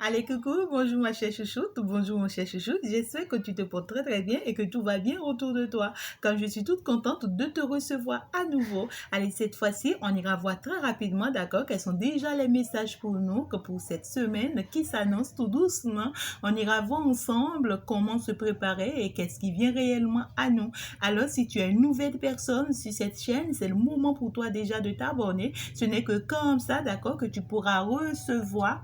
Allez, coucou, bonjour ma chère chouchoute, bonjour mon cher chouchoute, j'espère que tu te portes très très bien et que tout va bien autour de toi. Comme je suis toute contente de te recevoir à nouveau. Allez, cette fois-ci, on ira voir très rapidement, d'accord, quels sont déjà les messages pour nous, que pour cette semaine qui s'annonce tout doucement. On ira voir ensemble comment se préparer et qu'est-ce qui vient réellement à nous. Alors, si tu es une nouvelle personne sur cette chaîne, c'est le moment pour toi déjà de t'abonner. Ce n'est que comme ça, d'accord, que tu pourras recevoir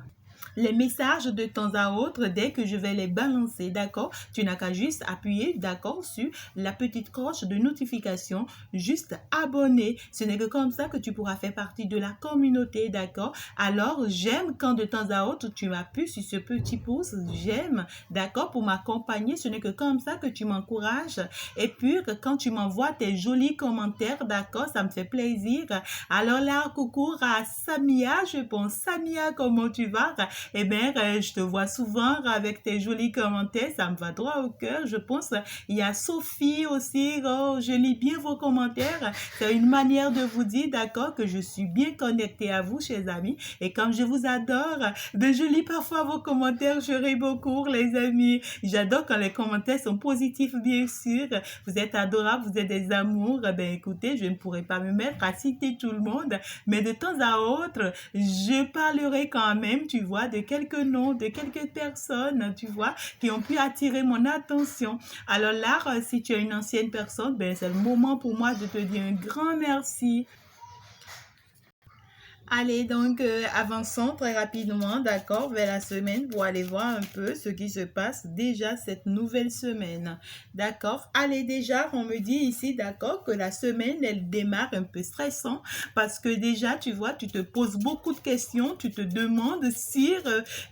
les messages de temps à autre dès que je vais les balancer, d'accord? Tu n'as qu'à juste appuyer, d'accord, sur la petite cloche de notification, juste abonner. Ce n'est que comme ça que tu pourras faire partie de la communauté, d'accord? Alors, j'aime quand de temps à autre tu m'appuies sur ce petit pouce, j'aime, d'accord, pour m'accompagner. Ce n'est que comme ça que tu m'encourages. Et puis, quand tu m'envoies tes jolis commentaires, d'accord, ça me fait plaisir. Alors là, coucou à Samia, je pense. Samia, comment tu vas? Eh bien, je te vois souvent avec tes jolis commentaires, ça me va droit au cœur, je pense. Il y a Sophie aussi, oh, je lis bien vos commentaires. C'est une manière de vous dire, d'accord, que je suis bien connectée à vous, chers amis. Et comme je vous adore, je lis parfois vos commentaires, je ris beaucoup, les amis. J'adore quand les commentaires sont positifs, bien sûr. Vous êtes adorables, vous êtes des amours. Ben, écoutez, je ne pourrais pas me mettre à citer tout le monde, mais de temps à autre, je parlerai quand même, tu vois, de quelques noms, de quelques personnes, tu vois, qui ont pu attirer mon attention. Alors là, si tu es une ancienne personne, ben c'est le moment pour moi de te dire un grand merci. Allez, donc avançons très rapidement, d'accord, vers la semaine pour aller voir un peu ce qui se passe déjà cette nouvelle semaine. D'accord. Allez, déjà, on me dit ici, d'accord, que la semaine, elle démarre un peu stressant parce que déjà, tu vois, tu te poses beaucoup de questions, tu te demandes si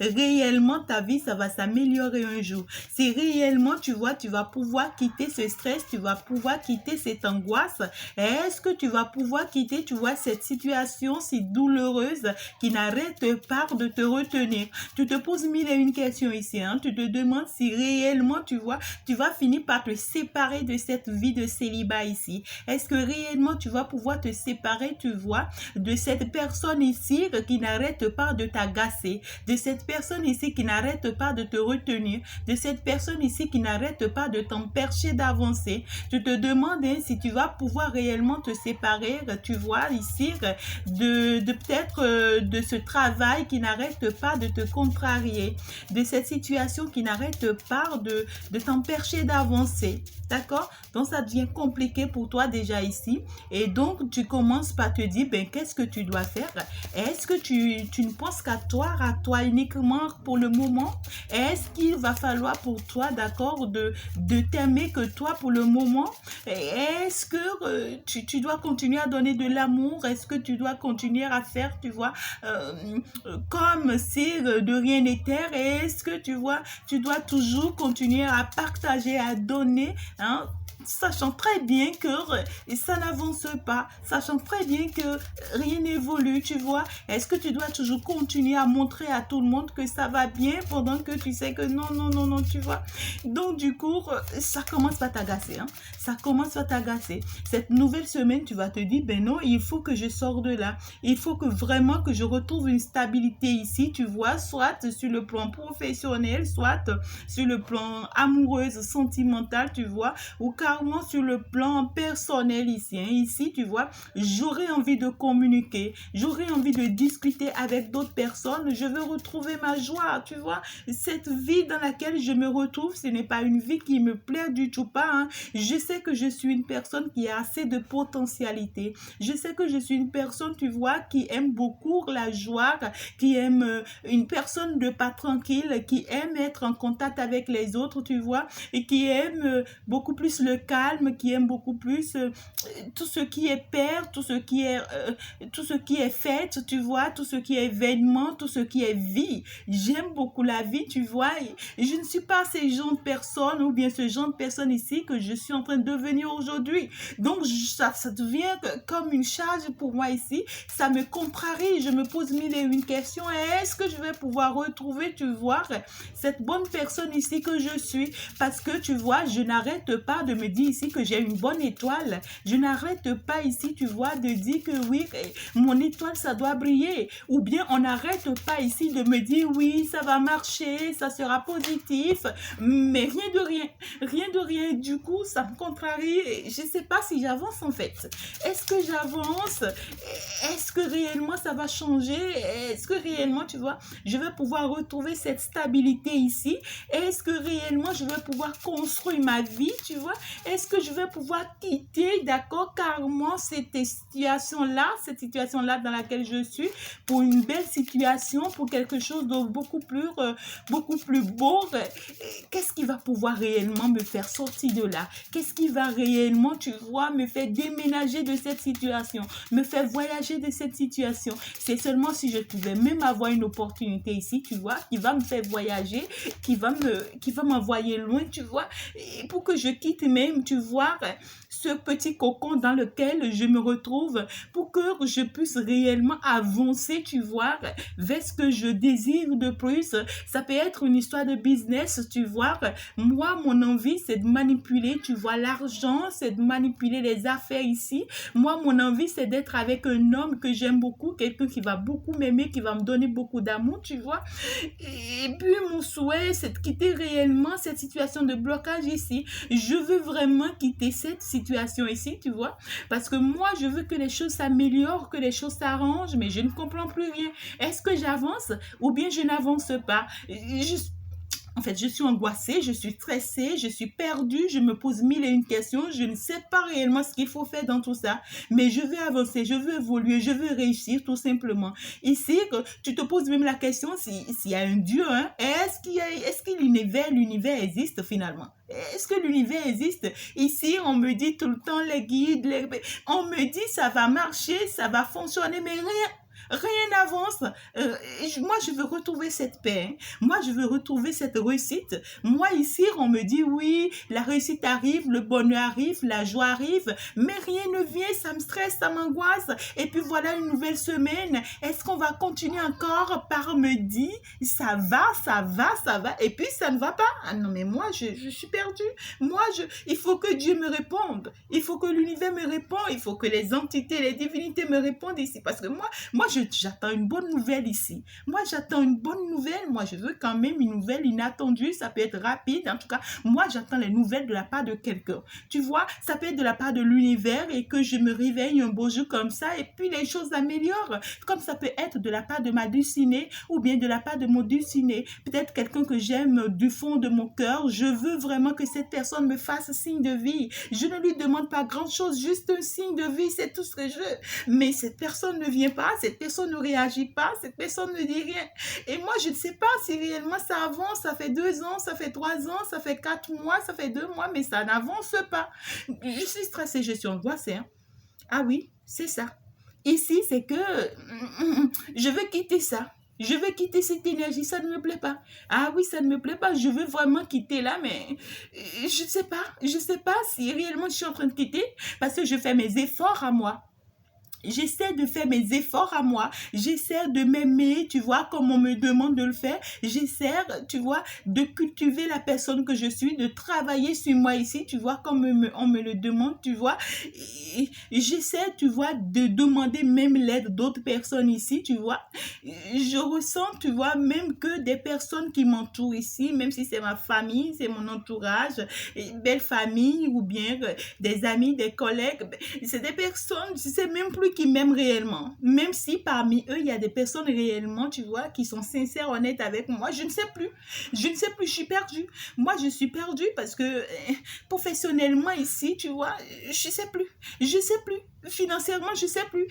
réellement ta vie, ça va s'améliorer un jour. Si réellement, tu vois, tu vas pouvoir quitter ce stress, tu vas pouvoir quitter cette angoisse. Est-ce que tu vas pouvoir quitter, tu vois, cette situation si douloureuse qui n'arrête pas de te retenir? Tu te poses mille et une questions ici, hein? Tu te demandes si réellement, tu vois, tu vas finir par te séparer de cette vie de célibat ici. Est-ce que réellement tu vas pouvoir te séparer, tu vois, de cette personne ici qui n'arrête pas de t'agacer, de cette personne ici qui n'arrête pas de te retenir, de cette personne ici qui n'arrête pas de t'empêcher d'avancer? Tu te demandes hein, si tu vas pouvoir réellement te séparer, tu vois, ici, de peut-être de ce travail qui n'arrête pas de te contrarier, de cette situation qui n'arrête pas de t'empêcher d'avancer. D'accord? Donc, ça devient compliqué pour toi déjà ici. Et donc, tu commences par te dire, ben, qu'est-ce que tu dois faire? Est-ce que tu ne penses qu'à toi uniquement pour le moment? Est-ce qu'il va falloir pour toi, d'accord, de t'aimer que toi pour le moment? Est-ce que tu dois continuer à donner de l'amour? Est-ce que tu dois continuer à faire, tu vois, comme si de rien n'était? Est-ce que tu vois, tu dois toujours continuer à partager, à donner, hein, sachant très bien que ça n'avance pas, sachant très bien que rien n'évolue, tu vois? Est-ce que tu dois toujours continuer à montrer à tout le monde que ça va bien pendant que tu sais que non, non, non, non, tu vois? Donc, du coup, ça commence par t'agacer, hein? Ça commence à t'agacer. Cette nouvelle semaine, tu vas te dire, ben non, il faut que je sors de là. Il faut que vraiment que je retrouve une stabilité ici, tu vois, soit sur le plan professionnel, soit sur le plan amoureux, sentimental, tu vois, ou carrément sur le plan personnel ici. Hein. Ici, tu vois, j'aurais envie de communiquer, j'aurais envie de discuter avec d'autres personnes, je veux retrouver ma joie, tu vois. Cette vie dans laquelle je me retrouve, ce n'est pas une vie qui me plaît du tout pas. Hein. Je sais que je suis une personne qui a assez de potentialité. Je sais que je suis une personne, tu vois, qui aime beaucoup la joie, qui aime une personne de pas tranquille, qui aime être en contact avec les autres, tu vois, et qui aime beaucoup plus le calme, qui aime beaucoup plus tout ce qui est père, tout ce qui est fête, tu vois, tout ce qui est événement, tout ce qui est vie. J'aime beaucoup la vie, tu vois, et je ne suis pas ces genre de personnes ou bien ce genre de personne ici que je suis en train de devenir aujourd'hui. Donc, ça devient comme une charge pour moi ici. Ça me contrarie. Je me pose mille et une questions. Est-ce que je vais pouvoir retrouver, tu vois, cette bonne personne ici que je suis? Parce que, tu vois, je n'arrête pas de me me dit ici que j'ai une bonne étoile. Je n'arrête pas ici, tu vois, de dire que oui, mon étoile, ça doit briller. Ou bien on n'arrête pas ici de me dire oui, ça va marcher, ça sera positif, mais rien de rien. Rien de rien. Du coup, ça me contrarie. Je ne sais pas si j'avance en fait. Est-ce que j'avance? Est-ce que réellement ça va changer? Est-ce que réellement, tu vois, je vais pouvoir retrouver cette stabilité ici? Est-ce que réellement je vais pouvoir construire ma vie, tu vois? Est-ce que je vais pouvoir quitter, d'accord, carrément cette situation-là dans laquelle je suis, pour une belle situation, pour quelque chose de beaucoup plus beau? Qu'est-ce qui va pouvoir réellement me faire sortir de là? Qu'est-ce qui va réellement, tu vois, me faire déménager de cette situation, me faire voyager de cette situation? C'est seulement si je pouvais même avoir une opportunité ici, tu vois, qui va me faire voyager, qui va m'envoyer loin, tu vois, et pour que je quitte même, tu vois, ce petit cocon dans lequel je me retrouve, pour que je puisse réellement avancer, tu vois, vers ce que je désire de plus. Ça peut être une histoire de business, tu vois. Moi, mon envie, c'est de manipuler, tu vois, l'argent, c'est de manipuler les affaires ici. Moi, mon envie, c'est d'être avec un homme que j'aime beaucoup, quelqu'un qui va beaucoup m'aimer, qui va me donner beaucoup d'amour, tu vois. Et puis, mon souhait, c'est de quitter réellement cette situation de blocage ici. Je veux vraiment quitter cette situation ici, tu vois, parce que moi, je veux que les choses s'améliorent, que les choses s'arrangent, mais je ne comprends plus rien. Est-ce que j'avance ou bien je n'avance pas? En fait, je suis angoissée, je suis stressée, je suis perdue, je me pose mille et une questions, je ne sais pas réellement ce qu'il faut faire dans tout ça, mais je veux avancer, je veux évoluer, je veux réussir tout simplement. Ici, tu te poses même la question s'il y a un Dieu, hein? Est-ce que l'univers existe finalement? Est-ce que l'univers existe? Ici, on me dit tout le temps les guides, on me dit ça va marcher, ça va fonctionner, mais rien n'avance. Moi, je veux retrouver cette paix. Hein. Moi, je veux retrouver cette réussite. Moi, ici, on me dit oui, la réussite arrive, le bonheur arrive, la joie arrive, mais rien ne vient, ça me stresse, ça m'angoisse. Et puis voilà une nouvelle semaine. Est-ce qu'on va continuer encore par me dire ça va, et puis ça ne va pas? Ah non, mais moi, je suis perdue. Moi, il faut que Dieu me réponde. Il faut que l'univers me réponde. Il faut que les entités, les divinités me répondent ici. Parce que moi, j'attends une bonne nouvelle ici. Moi, j'attends une bonne nouvelle. Moi, je veux quand même une nouvelle inattendue. Ça peut être rapide. En tout cas, moi, j'attends les nouvelles de la part de quelqu'un. Tu vois, ça peut être de la part de l'univers et que je me réveille un beau jour comme ça et puis les choses s'améliorent. Comme ça peut être de la part de ma dulcinée ou bien de la part de mon dulciné. Peut-être quelqu'un que j'aime du fond de mon cœur. Je veux vraiment que cette personne me fasse signe de vie. Je ne lui demande pas grand-chose, juste un signe de vie. C'est tout ce que je veux. Mais cette personne ne vient pas. Cette personne ne réagit pas, cette personne ne dit rien. Et moi, je ne sais pas si réellement ça avance, ça fait 2 ans, ça fait 3 ans, ça fait 4 mois, ça fait 2 mois, mais ça n'avance pas. Je suis stressée, je suis angoissée. Hein. Ah oui, c'est ça. Ici, c'est que je veux quitter ça. Je veux quitter cette énergie, ça ne me plaît pas. Ah oui, ça ne me plaît pas. Je veux vraiment quitter là, mais je ne sais pas. Je ne sais pas si réellement je suis en train de quitter parce que je fais mes efforts à moi. J'essaie de faire mes efforts à moi. J'essaie de m'aimer, tu vois, comme on me demande de le faire. J'essaie, tu vois, de cultiver la personne que je suis, de travailler sur moi ici, tu vois, comme on me le demande, tu vois. J'essaie, tu vois, de demander même l'aide d'autres personnes ici, tu vois. Je ressens, tu vois, même que des personnes qui m'entourent ici, même si c'est ma famille, c'est mon entourage, belle famille ou bien des amis, des collègues, c'est des personnes, je sais même plus qui m'aiment réellement. Même si parmi eux, il y a des personnes réellement, tu vois, qui sont sincères, honnêtes avec moi. Je ne sais plus. Je ne sais plus, je suis perdue. Moi, je suis perdue parce que professionnellement ici, tu vois, je ne sais plus. Je ne sais plus. Financièrement, je ne sais plus.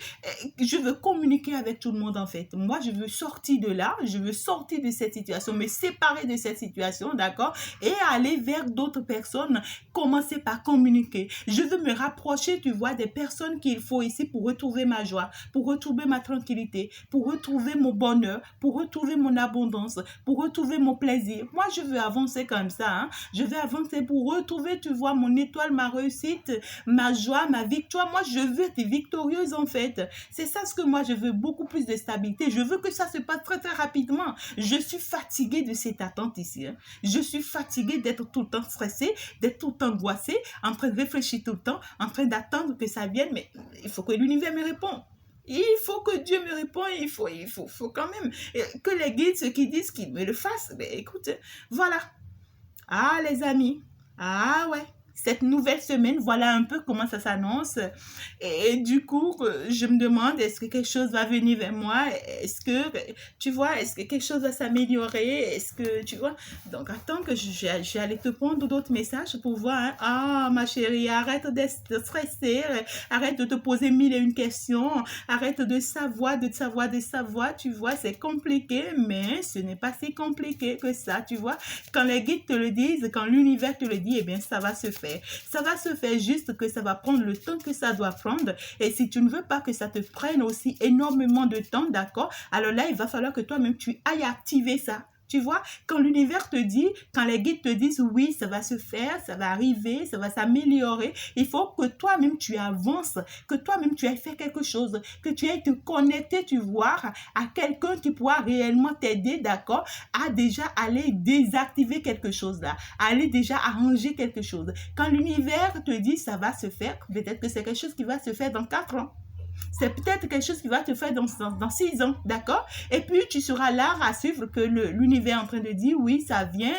Je veux communiquer avec tout le monde en fait. Moi, je veux sortir de là. Je veux sortir de cette situation, me séparer de cette situation, d'accord? Et aller vers d'autres personnes. Commencer par communiquer. Je veux me rapprocher, tu vois, des personnes qu'il faut ici pour retrouver ma joie, pour retrouver ma tranquillité, pour retrouver mon bonheur, pour retrouver mon abondance, pour retrouver mon plaisir. Moi, je veux avancer comme ça. Hein? Je veux avancer pour retrouver, tu vois, mon étoile, ma réussite, ma joie, ma victoire. Moi, je veux être victorieuse en fait. C'est ça ce que moi je veux, beaucoup plus de stabilité. Je veux que ça se passe très très rapidement. Je suis fatiguée de cette attente ici. Hein. Je suis fatiguée d'être tout le temps stressée, d'être tout le temps angoissée, en train de réfléchir tout le temps, en train d'attendre que ça vienne, mais il faut que l'univers me réponde. Il faut que Dieu me réponde, il faut quand même que les guides, ceux qui disent qu'ils me le fassent. Mais écoute, voilà. Ah les amis, ah ouais. Cette nouvelle semaine, voilà un peu comment ça s'annonce. Et du coup, je me demande, est-ce que quelque chose va venir vers moi? Est-ce que, tu vois, est-ce que quelque chose va s'améliorer? Est-ce que, tu vois? Donc, attends que j'allais te prendre d'autres messages pour voir. Hein. Ah, ma chérie, arrête de stresser. Arrête de te poser mille et une questions. Arrête de savoir. Tu vois, c'est compliqué, mais ce n'est pas si compliqué que ça, tu vois. Quand les guides te le disent, quand l'univers te le dit, eh bien, ça va se faire. Ça va se faire, juste que ça va prendre le temps que ça doit prendre. Et si tu ne veux pas que ça te prenne aussi énormément de temps, d'accord? Alors là, il va falloir que toi-même, tu ailles activer ça. Tu vois, quand l'univers te dit, quand les guides te disent oui, ça va se faire, ça va arriver, ça va s'améliorer, il faut que toi-même tu avances, que toi-même tu aies fait quelque chose, que tu aies te connecter, tu vois, à quelqu'un qui pourra réellement t'aider, d'accord, à déjà aller désactiver quelque chose là, à aller déjà arranger quelque chose. Quand l'univers te dit ça va se faire, peut-être que c'est quelque chose qui va se faire dans 4 ans. C'est peut-être quelque chose qui va te faire dans 6 ans, d'accord? Et puis, tu seras là à suivre que l'univers est en train de dire, oui, ça vient.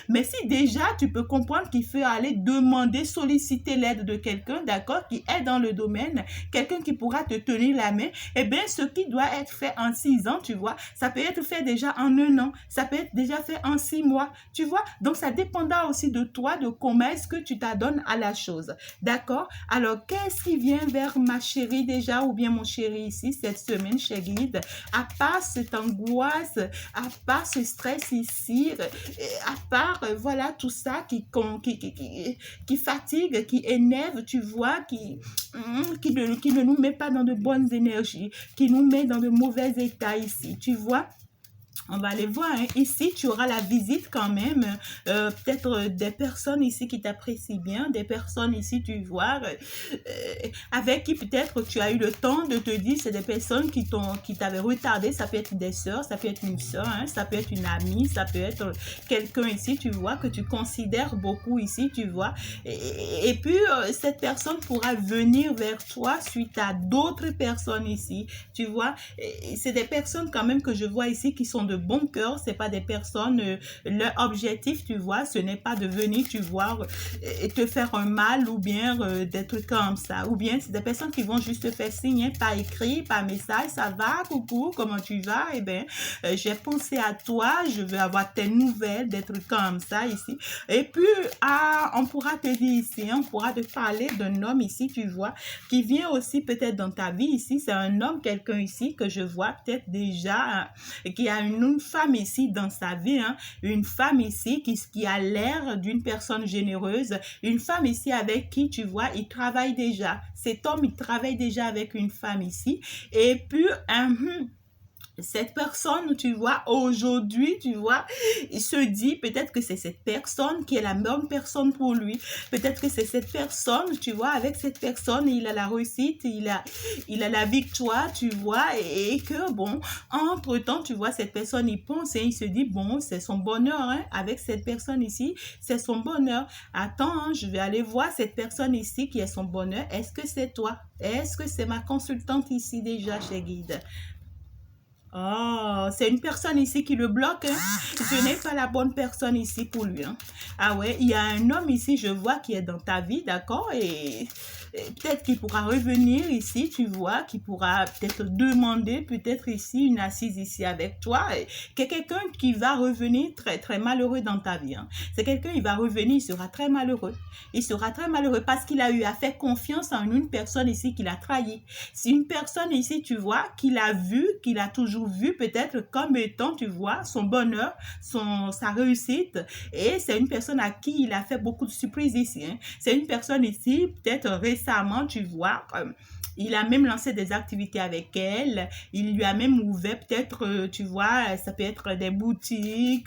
Mais si déjà, tu peux comprendre qu'il faut aller demander, solliciter l'aide de quelqu'un, d'accord, qui est dans le domaine, quelqu'un qui pourra te tenir la main, eh bien, ce qui doit être fait en 6 ans, tu vois, ça peut être fait déjà en 1 an, ça peut être déjà fait en 6 mois, tu vois? Donc, ça dépendra aussi de toi, de comment est-ce que tu t'adonnes à la chose, d'accord? Alors, qu'est-ce qui vient vers ma chérie déjà ou bien mon chéri ici cette semaine chez Guide, à part cette angoisse, à part ce stress ici, à part voilà tout ça qui fatigue, qui énerve, tu vois, qui ne nous met pas dans de bonnes énergies, qui nous met dans de mauvais états ici, tu vois. On va aller voir. Hein. Ici, tu auras la visite quand même. Peut-être des personnes ici qui t'apprécient bien. Des personnes ici, tu vois, avec qui peut-être tu as eu le temps de te dire, c'est des personnes qui t'avaient retardé. Ça peut être des sœurs, ça peut être une sœur, hein, ça peut être une amie, ça peut être quelqu'un ici, tu vois, que tu considères beaucoup ici, tu vois. Et puis, cette personne pourra venir vers toi suite à d'autres personnes ici, tu vois. C'est des personnes quand même que je vois ici qui sont de bon cœur, c'est pas des personnes, leur objectif, tu vois, ce n'est pas de venir, tu vois, te faire un mal ou bien des trucs comme ça, ou bien c'est des personnes qui vont juste te faire signe, hein, par écrit, par message, ça va, coucou, comment tu vas, eh bien, j'ai pensé à toi, je veux avoir tes nouvelles, des trucs comme ça ici, et puis, on pourra te dire ici, hein, on pourra te parler d'un homme ici, tu vois, qui vient aussi peut-être dans ta vie ici, c'est un homme, quelqu'un ici que je vois peut-être déjà, qui a une femme ici dans sa vie, hein, une femme ici qui a l'air d'une personne généreuse, une femme ici avec qui, tu vois, il travaille déjà. Cet homme, il travaille déjà avec une femme ici. Et puis, cette personne, tu vois, aujourd'hui, tu vois, il se dit peut-être que c'est cette personne qui est la bonne personne pour lui. Peut-être que c'est cette personne, tu vois, avec cette personne, il a la réussite, il a la victoire, tu vois, et que, bon, entre-temps, tu vois, cette personne, il pense et il se dit, bon, c'est son bonheur, hein, avec cette personne ici, c'est son bonheur. Attends, hein, je vais aller voir cette personne ici qui est son bonheur. Est-ce que c'est toi? Est-ce que c'est ma consultante ici déjà chez Guide? Oh, c'est une personne ici qui le bloque. Hein. Je n'ai pas la bonne personne ici pour lui. Hein. Ah ouais, il y a un homme ici, je vois, qui est dans ta vie, d'accord? Et peut-être qu'il pourra revenir ici, tu vois, qui pourra peut-être demander, peut-être ici, une assise ici avec toi. C'est quelqu'un qui va revenir très, très malheureux dans ta vie. Hein. C'est quelqu'un, il va revenir, il sera très malheureux. Il sera très malheureux parce qu'il a eu à faire confiance en une personne ici qui l'a trahi. C'est une personne ici, tu vois, qu'il a vu, qu'il a toujours vu peut-être comme étant, tu vois, son bonheur, sa réussite. Et c'est une personne à qui il a fait beaucoup de surprises ici. Hein. C'est une personne ici, peut-être récemment, récemment, tu vois, il a même lancé des activités avec elle. Il lui a même ouvert peut-être, tu vois, ça peut être des boutiques,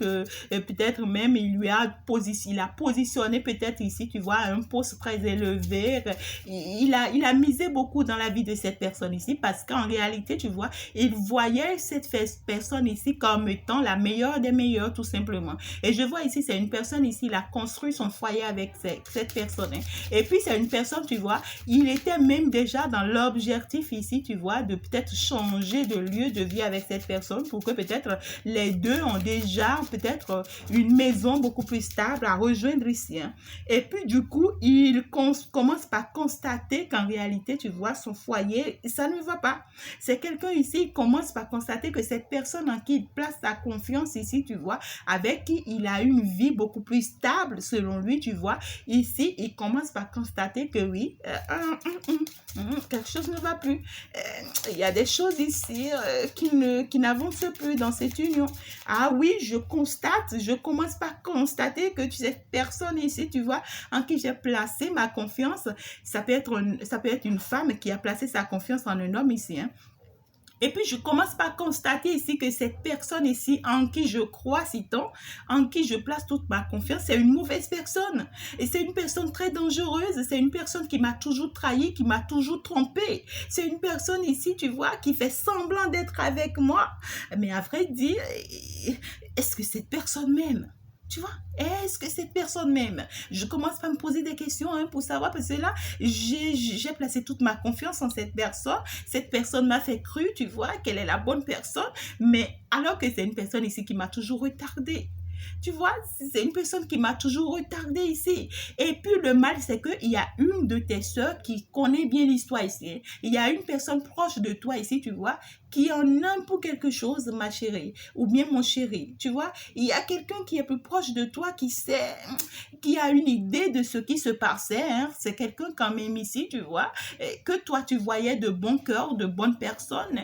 peut-être même il a positionné peut-être ici, tu vois, un poste très élevé. Il a misé beaucoup dans la vie de cette personne ici parce qu'en réalité, tu vois, il voyait cette personne ici comme étant la meilleure des meilleures, tout simplement. Et je vois ici, c'est une personne ici, il a construit son foyer avec cette personne. Hein. Et puis, c'est une personne, tu vois, il était même déjà dans l'objectif ici, tu vois, de peut-être changer de lieu de vie avec cette personne pour que peut-être les deux ont déjà peut-être une maison beaucoup plus stable à rejoindre ici. Hein. Et puis, du coup, il commence par constater qu'en réalité, tu vois, son foyer, ça ne va pas. C'est quelqu'un ici, il commence par constater que cette personne en qui il place sa confiance ici, tu vois, avec qui il a une vie beaucoup plus stable selon lui, tu vois, ici, il commence par constater que oui, quelque chose ne va plus. Il y a des choses ici qui n'avancent plus dans cette union. Ah oui, je commence par constater que cette personne ici, tu vois, en qui j'ai placé ma confiance, ça peut être une femme qui a placé sa confiance en un homme ici, hein. Et puis, je commence par constater ici que cette personne ici, en qui je crois si tant, en qui je place toute ma confiance, c'est une mauvaise personne. Et c'est une personne très dangereuse. C'est une personne qui m'a toujours trahi, qui m'a toujours trompé. C'est une personne ici, tu vois, qui fait semblant d'être avec moi. Mais à vrai dire, est-ce que cette personne m'aime? Tu vois, est-ce que cette personne m'aime? Je commence par me poser des questions hein, pour savoir, parce que là, j'ai placé toute ma confiance en cette personne. Cette personne m'a fait croire, tu vois, qu'elle est la bonne personne, mais alors que c'est une personne ici qui m'a toujours retardée. Tu vois, c'est une personne qui m'a toujours retardé ici. Et puis le mal, c'est qu'il y a une de tes soeurs qui connaît bien l'histoire ici. Il y a une personne proche de toi ici, tu vois, qui en a pour quelque chose, ma chérie, ou bien mon chéri. Tu vois, il y a quelqu'un qui est plus proche de toi qui sait, qui a une idée de ce qui se passait. Hein. C'est quelqu'un quand même ici, tu vois, que toi tu voyais de bon cœur, de bonnes personnes,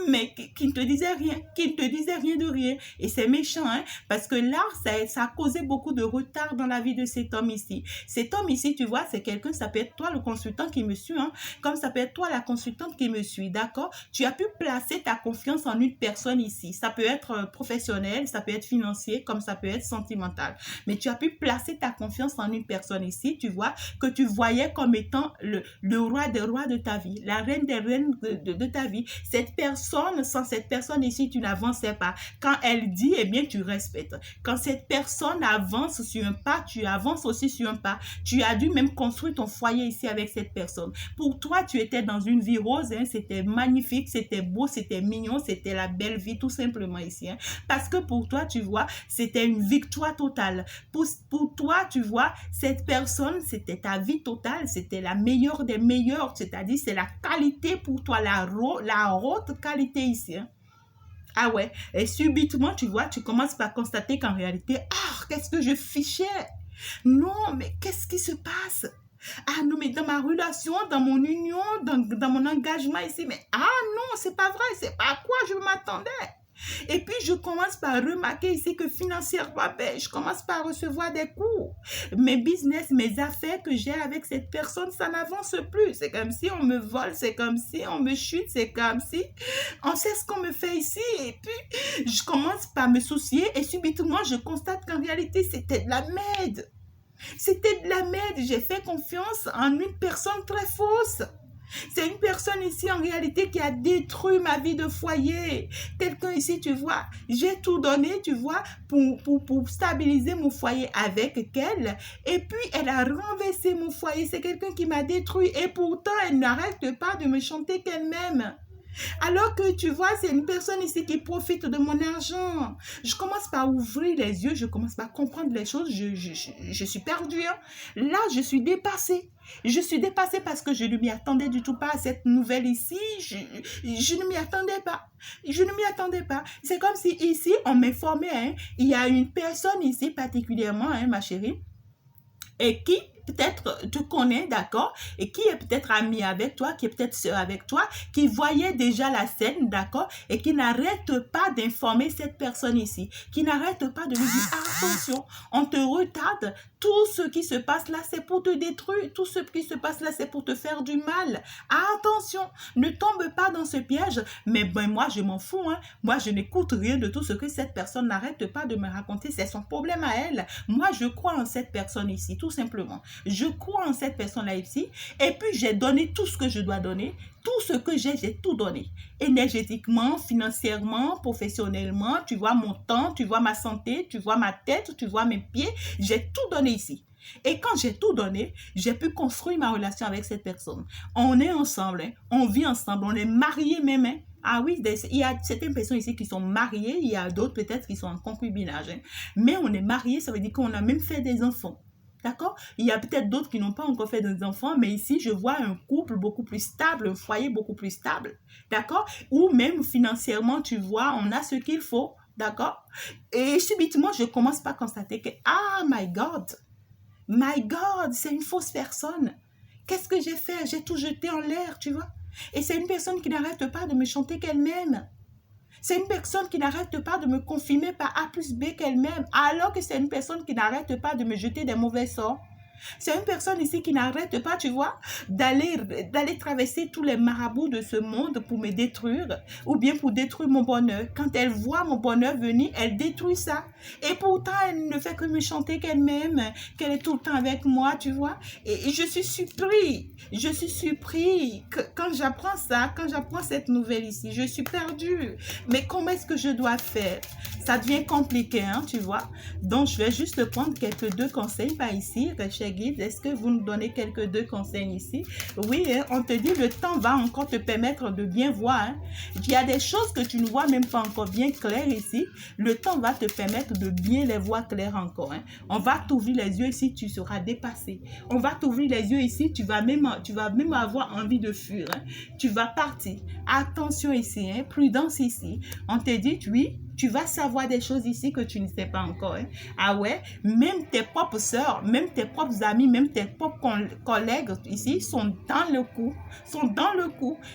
mais qui ne te disait rien, qui ne te disait rien de rien. Et c'est méchant, hein, parce que là, ça a causé beaucoup de retard dans la vie de cet homme ici. Cet homme ici, tu vois, c'est quelqu'un, ça peut être toi le consultant qui me suit, hein, comme ça peut être toi la consultante qui me suit, d'accord? Tu as pu placer ta confiance en une personne ici. Ça peut être professionnel, ça peut être financier, comme ça peut être sentimental. Mais tu as pu placer ta confiance en une personne ici, tu vois, que tu voyais comme étant le roi des rois de ta vie, la reine des reines de ta vie. Cette personne, sans cette personne ici, tu n'avançais pas. Quand elle dit, eh bien, tu respectes. Quand cette personne avance sur un pas, tu avances aussi sur un pas. Tu as dû même construire ton foyer ici avec cette personne. Pour toi, tu étais dans une vie rose, hein, c'était magnifique, c'était beau, c'était mignon, c'était la belle vie tout simplement ici. Hein. Parce que pour toi, tu vois, c'était une victoire totale. Pour toi, tu vois, cette personne, c'était ta vie totale, c'était la meilleure des meilleures, c'est-à-dire c'est la qualité pour toi, la haute qualité ici. Hein. Ah ouais, et subitement, tu vois, tu commences par constater qu'en réalité, qu'est-ce que je fichais? Non, mais qu'est-ce qui se passe? Ah non, mais dans ma relation, dans mon union, dans mon engagement ici, mais non, c'est pas vrai, c'est pas à quoi je m'attendais. Et puis, je commence par remarquer ici que financièrement, je commence par recevoir des coups. Mes business, mes affaires que j'ai avec cette personne, ça n'avance plus. C'est comme si on me vole, c'est comme si on me chute, c'est comme si on sait ce qu'on me fait ici. Et puis, je commence par me soucier et subitement, je constate qu'en réalité, c'était de la merde. C'était de la merde. J'ai fait confiance en une personne très fausse. C'est une personne ici en réalité qui a détruit ma vie de foyer. Quelqu'un ici, tu vois, j'ai tout donné, tu vois, pour stabiliser mon foyer avec elle. Et puis, elle a renversé mon foyer. C'est quelqu'un qui m'a détruit. Et pourtant, elle n'arrête pas de me chanter qu'elle m'aime. Alors que tu vois, c'est une personne ici qui profite de mon argent. Je commence par ouvrir les yeux, je commence par comprendre les choses. Je suis perdue. Hein. Là, je suis dépassée. Je suis dépassée parce que je ne m'y attendais du tout pas à cette nouvelle ici. Je ne m'y attendais pas. Je ne m'y attendais pas. C'est comme si ici, on m'informait. Hein, il y a une personne ici particulièrement, hein, ma chérie, et qui peut-être te connaît, d'accord, et qui est peut-être ami avec toi, qui est peut-être sœur avec toi, qui voyait déjà la scène, d'accord, et qui n'arrête pas d'informer cette personne ici, qui n'arrête pas de lui dire attention, on te retarde, tout ce qui se passe là, c'est pour te détruire, tout ce qui se passe là, c'est pour te faire du mal. Attention, ne tombe pas dans ce piège. Mais ben, moi, je m'en fous, hein. Moi, je n'écoute rien de tout ce que cette personne n'arrête pas de me raconter, c'est son problème à elle. Moi, je crois en cette personne ici, tout simplement. Je crois en cette personne-là ici, et puis j'ai donné tout ce que je dois donner, tout ce que j'ai tout donné. Énergétiquement, financièrement, professionnellement, tu vois mon temps, tu vois ma santé, tu vois ma tête, tu vois mes pieds, j'ai tout donné ici. Et quand j'ai tout donné, j'ai pu construire ma relation avec cette personne. On est ensemble, hein, on vit ensemble, on est mariés même, hein. Ah oui, il y a certaines personnes ici qui sont mariées, il y a d'autres peut-être qui sont en concubinage, hein. Mais on est mariés, ça veut dire qu'on a même fait des enfants. D'accord? Il y a peut-être d'autres qui n'ont pas encore fait des enfants, mais ici, je vois un couple beaucoup plus stable, un foyer beaucoup plus stable. D'accord? Ou même financièrement, tu vois, on a ce qu'il faut. D'accord? Et subitement, je commence par constater que, ah, my God, c'est une fausse personne. Qu'est-ce que j'ai fait? J'ai tout jeté en l'air, tu vois? Et c'est une personne qui n'arrête pas de me chanter qu'elle m'aime. C'est une personne qui n'arrête pas de me confirmer par A plus B qu'elle m'aime, alors que c'est une personne qui n'arrête pas de me jeter des mauvais sorts. C'est une personne ici qui n'arrête pas, tu vois, d'aller traverser tous les marabouts de ce monde pour me détruire ou bien pour détruire mon bonheur. Quand elle voit mon bonheur venir, elle détruit ça. Et pourtant, elle ne fait que me chanter qu'elle m'aime, qu'elle est tout le temps avec moi, tu vois. Et je suis surpris que quand j'apprends ça, quand j'apprends cette nouvelle ici, je suis perdue. Mais comment est-ce que je dois faire? Ça devient compliqué, hein, tu vois. Donc, je vais juste prendre quelques deux conseils par ici. Cher guide, est-ce que vous nous donnez quelques deux conseils ici? Oui, hein, on te dit le temps va encore te permettre de bien voir. Hein. Il y a des choses que tu ne vois même pas encore bien claires ici. Le temps va te permettre de bien les voir claires encore. Hein. On va t'ouvrir les yeux ici, tu seras dépassé. On va t'ouvrir les yeux ici, tu vas même avoir envie de fuir. Hein. Tu vas partir. Attention ici, hein, prudence ici. On te dit, oui, tu vas savoir des choses ici que tu ne sais pas encore. Hein. Ah ouais, même tes propres sœurs, même tes propres amis, même tes propres collègues ici sont dans le coup.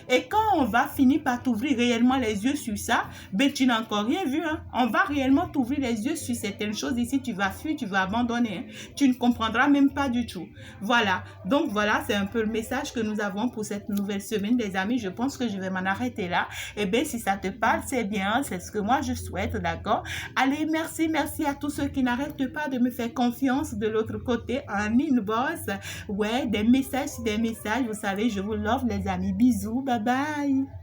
Et quand on va finir par t'ouvrir réellement les yeux sur ça, ben tu n'as encore rien vu. Hein. On va réellement t'ouvrir les yeux sur certaines choses ici. Tu vas fuir, tu vas abandonner. Hein. Tu ne comprendras même pas du tout. Voilà. Donc voilà, c'est un peu le message que nous avons pour cette nouvelle semaine, les amis. Je pense que je vais m'en arrêter là. Et bien, si ça te parle, c'est bien. C'est ce que moi je souhaite, d'accord? Allez, merci à tous ceux qui n'arrêtent pas de me faire confiance de l'autre côté en inbox. Ouais, des messages, vous savez, je vous love les amis. Bisous, bye bye.